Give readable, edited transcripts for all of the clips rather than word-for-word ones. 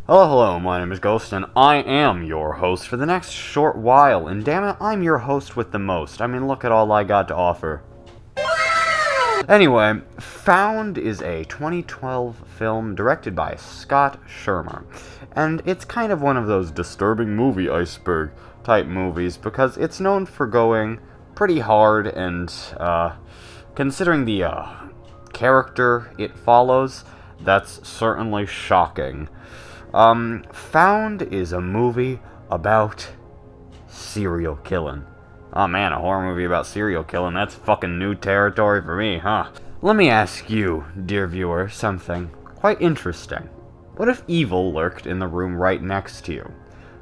Hello, my name is Ghost, and I am your host for the next short while, and damn it, I'm your host with the most. I mean, look at all I got to offer. Anyway, Found is a 2012 film directed by Scott Shermer, and it's kind of one of those disturbing movie iceberg type movies, because it's known for going pretty hard, and, considering the, character it follows, that's certainly shocking. Found is a movie about serial killing. Oh man, a horror movie about serial killing, that's fucking new territory for me, huh? Let me ask you, dear viewer, something quite interesting. What if evil lurked in the room right next to you?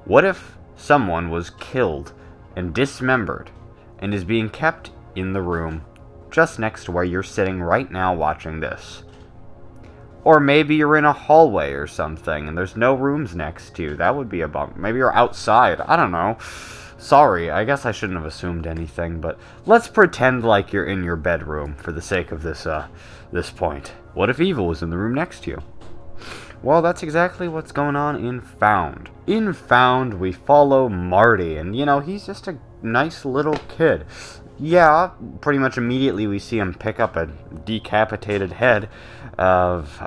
What if someone was killed and dismembered and is being kept in the room just next to where you're sitting right now watching this? Or maybe you're in a hallway or something, and there's no rooms next to you. That would be a bummer. Maybe you're outside. I don't know. Sorry, I guess I shouldn't have assumed anything, but let's pretend like you're in your bedroom for the sake of this point. What if evil was in the room next to you? Well, that's exactly what's going on in Found. In Found, we follow Marty, and, he's just a nice little kid. Yeah, pretty much immediately we see him pick up a decapitated head of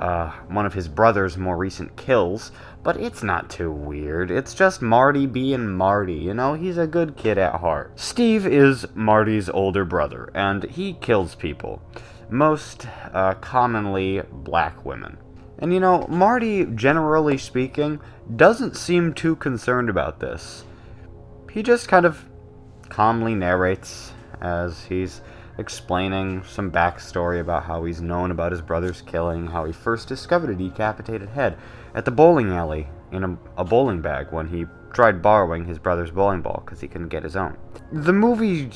one of his brother's more recent kills, but it's not too weird. It's just Marty being Marty, he's a good kid at heart. Steve is Marty's older brother, and he kills people, most commonly black women. And Marty, generally speaking, doesn't seem too concerned about this. He just kind of calmly narrates as he's explaining some backstory about how he's known about his brother's killing, how he first discovered a decapitated head at the bowling alley in a bowling bag when he tried borrowing his brother's bowling ball because he couldn't get his own. The movie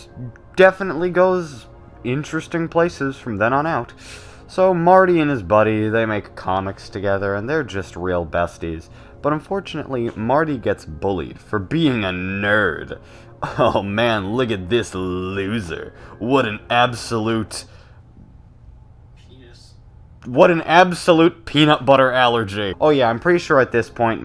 definitely goes interesting places from then on out. So Marty and his buddy, they make comics together, and they're just real besties. But unfortunately, Marty gets bullied for being a nerd. Oh man, look at this loser. What an absolute peanut butter allergy. Oh yeah, I'm pretty sure at this point,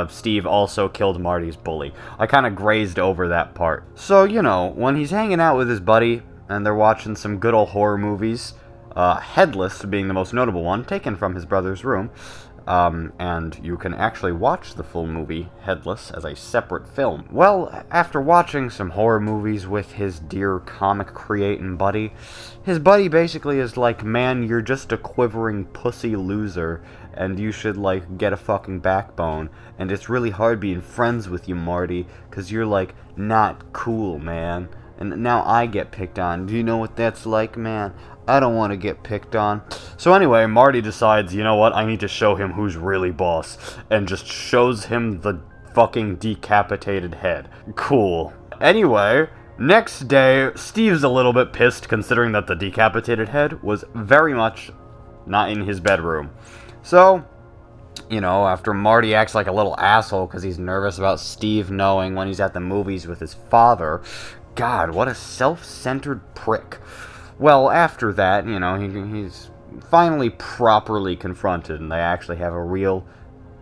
Steve also killed Marty's bully. I kind of grazed over that part. So, when he's hanging out with his buddy, and they're watching some good old horror movies, Headless being the most notable one, taken from his brother's room, and you can actually watch the full movie, Headless, as a separate film. Well, after watching some horror movies with his dear comic-creating buddy, his buddy basically is like, man, you're just a quivering pussy loser, and you should, get a fucking backbone, and it's really hard being friends with you, Marty, because you're, not cool, man. And now I get picked on. Do you know what that's like, man? I don't want to get picked on. So anyway, Marty decides, you know what, I need to show him who's really boss. And just shows him the fucking decapitated head. Cool. Anyway, next day, Steve's a little bit pissed considering that the decapitated head was very much not in his bedroom. So, after Marty acts like a little asshole because he's nervous about Steve knowing when he's at the movies with his father. God, what a self-centered prick. Well, after that, he's finally properly confronted, and they actually have a real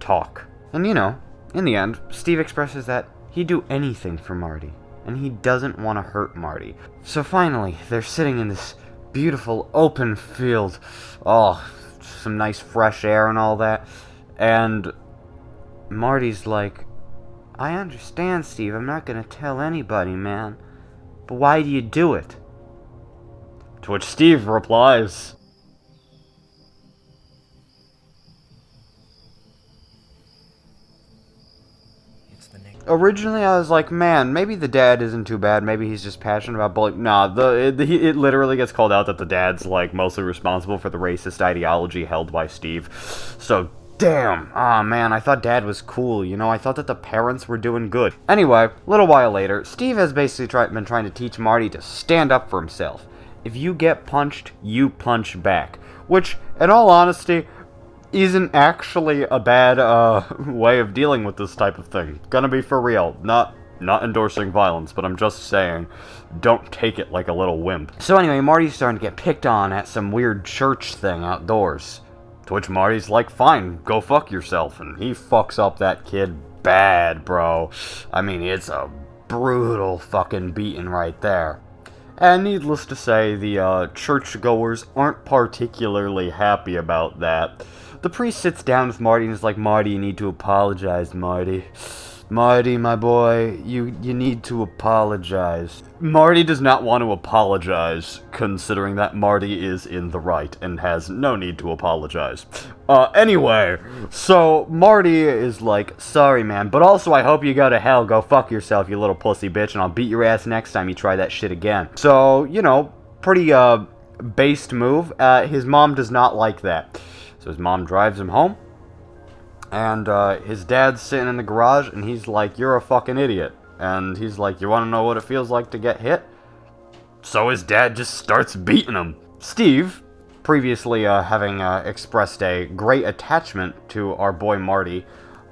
talk. And, in the end, Steve expresses that he'd do anything for Marty, and he doesn't want to hurt Marty. So finally, they're sitting in this beautiful open field. Oh, some nice fresh air and all that. And Marty's like, I understand, Steve, I'm not going to tell anybody, man. But why do you do it? To which Steve replies, originally I was like, man, maybe the dad isn't too bad. Maybe he's just passionate about bullying. Nah, it literally gets called out that the dad's, mostly responsible for the racist ideology held by Steve. So, damn. Aw, man, I thought Dad was cool, I thought that the parents were doing good. Anyway, a little while later, Steve has basically been trying to teach Marty to stand up for himself. If you get punched, you punch back. Which, in all honesty, isn't actually a bad, way of dealing with this type of thing. Gonna be for real. Not endorsing violence, but I'm just saying, don't take it like a little wimp. So anyway, Marty's starting to get picked on at some weird church thing outdoors. To which Marty's like, fine, go fuck yourself. And he fucks up that kid bad, bro. I mean, it's a brutal fucking beating right there. And needless to say, the churchgoers aren't particularly happy about that. The priest sits down with Marty and is like, Marty, you need to apologize, Marty. Marty, my boy, you need to apologize. Marty does not want to apologize, considering that Marty is in the right and has no need to apologize. Anyway, so Marty is like, sorry, man, but also I hope you go to hell. Go fuck yourself, you little pussy bitch, and I'll beat your ass next time you try that shit again. So, you know, pretty, based move. His mom does not like that. So his mom drives him home. And his dad's sitting in the garage, and he's like, you're a fucking idiot. And he's like, you want to know what it feels like to get hit? So his dad just starts beating him. Steve, previously having expressed a great attachment to our boy Marty,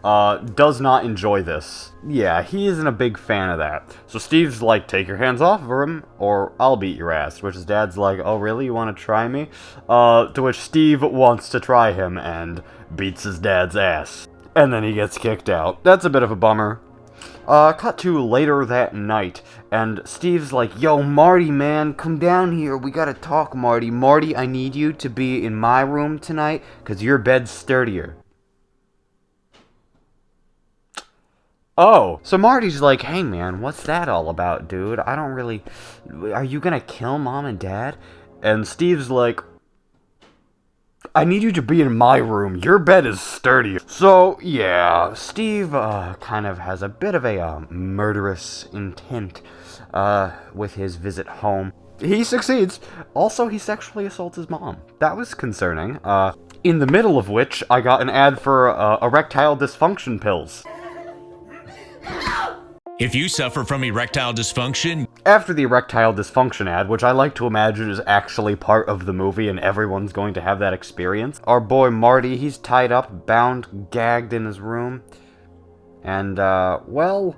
does not enjoy this. Yeah, he isn't a big fan of that. So Steve's like, take your hands off of him, or I'll beat your ass. Which his dad's like, oh really, you want to try me? To which Steve wants to try him, and beats his dad's ass. And then he gets kicked out. That's a bit of a bummer. Cut to later that night, and Steve's like, yo, Marty, man, come down here, we gotta talk, Marty. Marty, I need you to be in my room tonight, cause your bed's sturdier. Oh, so Marty's like, hey man, what's that all about, dude? I don't really... Are you gonna kill mom and dad? And Steve's like, I need you to be in my room. Your bed is sturdy. So, yeah, Steve kind of has a bit of a murderous intent with his visit home. He succeeds. Also, he sexually assaults his mom. That was concerning. In the middle of which, I got an ad for erectile dysfunction pills. If you suffer from erectile dysfunction... After the erectile dysfunction ad, which I like to imagine is actually part of the movie and everyone's going to have that experience, our boy Marty, he's tied up, bound, gagged in his room. And, well,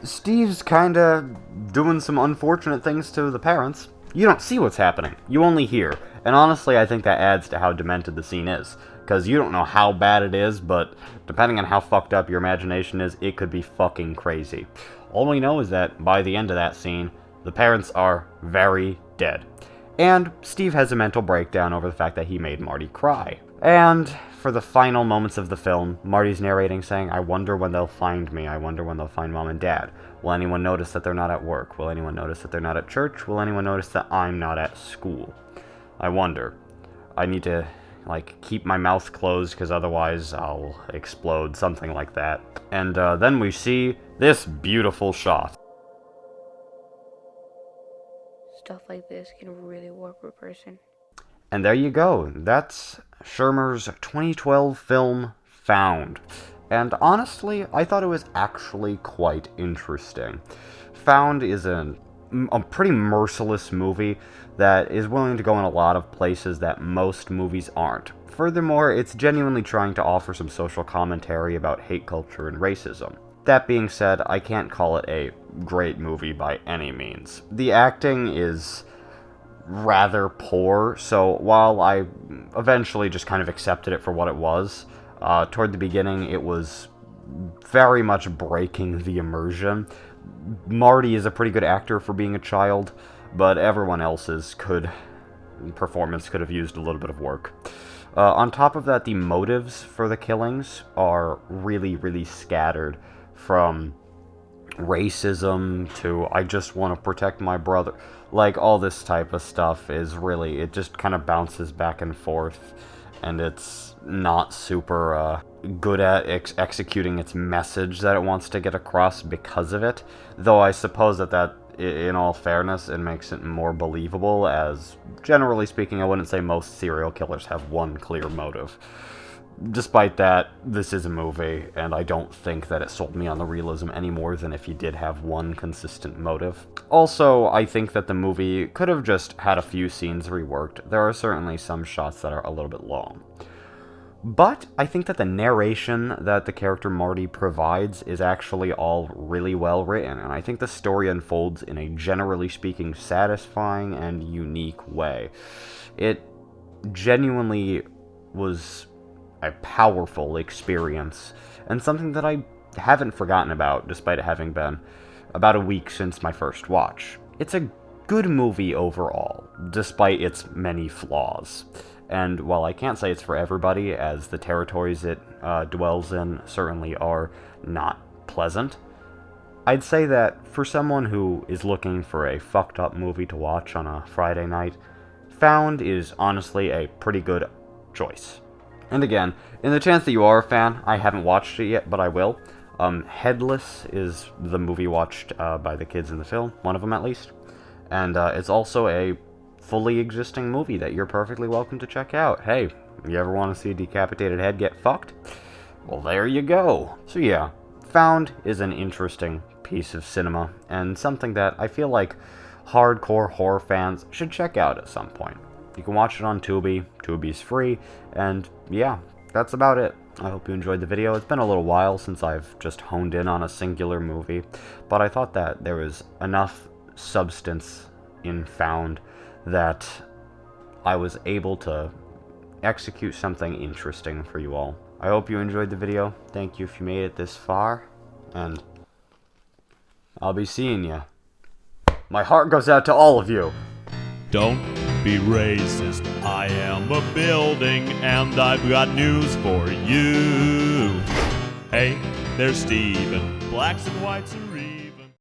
Steve's kinda doing some unfortunate things to the parents. You don't see what's happening. You only hear. And honestly, I think that adds to how demented the scene is. Because you don't know how bad it is, but depending on how fucked up your imagination is, it could be fucking crazy. All we know is that by the end of that scene, the parents are very dead. And Steve has a mental breakdown over the fact that he made Marty cry. And for the final moments of the film, Marty's narrating saying, I wonder when they'll find me. I wonder when they'll find mom and dad. Will anyone notice that they're not at work? Will anyone notice that they're not at church? Will anyone notice that I'm not at school? I wonder. I need to, like, keep my mouth closed because otherwise I'll explode, something like that. And then we see this beautiful shot. Stuff like this can really warp a person. And there you go. That's Schirmer's 2012 film, Found. And honestly, I thought it was actually quite interesting. Found is a pretty merciless movie that is willing to go in a lot of places that most movies aren't. Furthermore, it's genuinely trying to offer some social commentary about hate culture and racism. That being said, I can't call it a great movie by any means. The acting is rather poor, so while I eventually just kind of accepted it for what it was, toward the beginning it was very much breaking the immersion. Marty is a pretty good actor for being a child, but everyone else's performance could have used a little bit of work. On top of that, the motives for the killings are really, really scattered, from racism to I just want to protect my brother. Like, all this type of stuff is really, it just kind of bounces back and forth, and it's not super good at executing its message that it wants to get across because of it. Though I suppose that in all fairness, it makes it more believable, as generally speaking, I wouldn't say most serial killers have one clear motive. Despite that, this is a movie, and I don't think that it sold me on the realism any more than if you did have one consistent motive. Also, I think that the movie could have just had a few scenes reworked. There are certainly some shots that are a little bit long. But I think that the narration that the character Marty provides is actually all really well written, and I think the story unfolds in a generally speaking satisfying and unique way. It genuinely was a powerful experience, and something that I haven't forgotten about, despite it having been about a week since my first watch. It's a good movie overall, despite its many flaws. And while I can't say it's for everybody, as the territories it dwells in certainly are not pleasant, I'd say that for someone who is looking for a fucked up movie to watch on a Friday night, Found is honestly a pretty good choice. And again, in the chance that you are a fan, I haven't watched it yet, but I will. Headless is the movie watched by the kids in the film, one of them at least. And it's also a fully existing movie that you're perfectly welcome to check out. Hey, you ever want to see a decapitated head get fucked? Well, there you go. So yeah, Found is an interesting piece of cinema, and something that I feel like hardcore horror fans should check out at some point. You can watch it on Tubi. Tubi's free, and yeah, that's about it. I hope you enjoyed the video. It's been a little while since I've just honed in on a singular movie, but I thought that there was enough substance in Found that I was able to execute something interesting for you all. I hope you enjoyed the video. Thank you if you made it this far, and I'll be seeing you. My heart goes out to all of you. Don't be racist. I am a building and I've got news for you. Hey, there's Steve, and blacks and whites are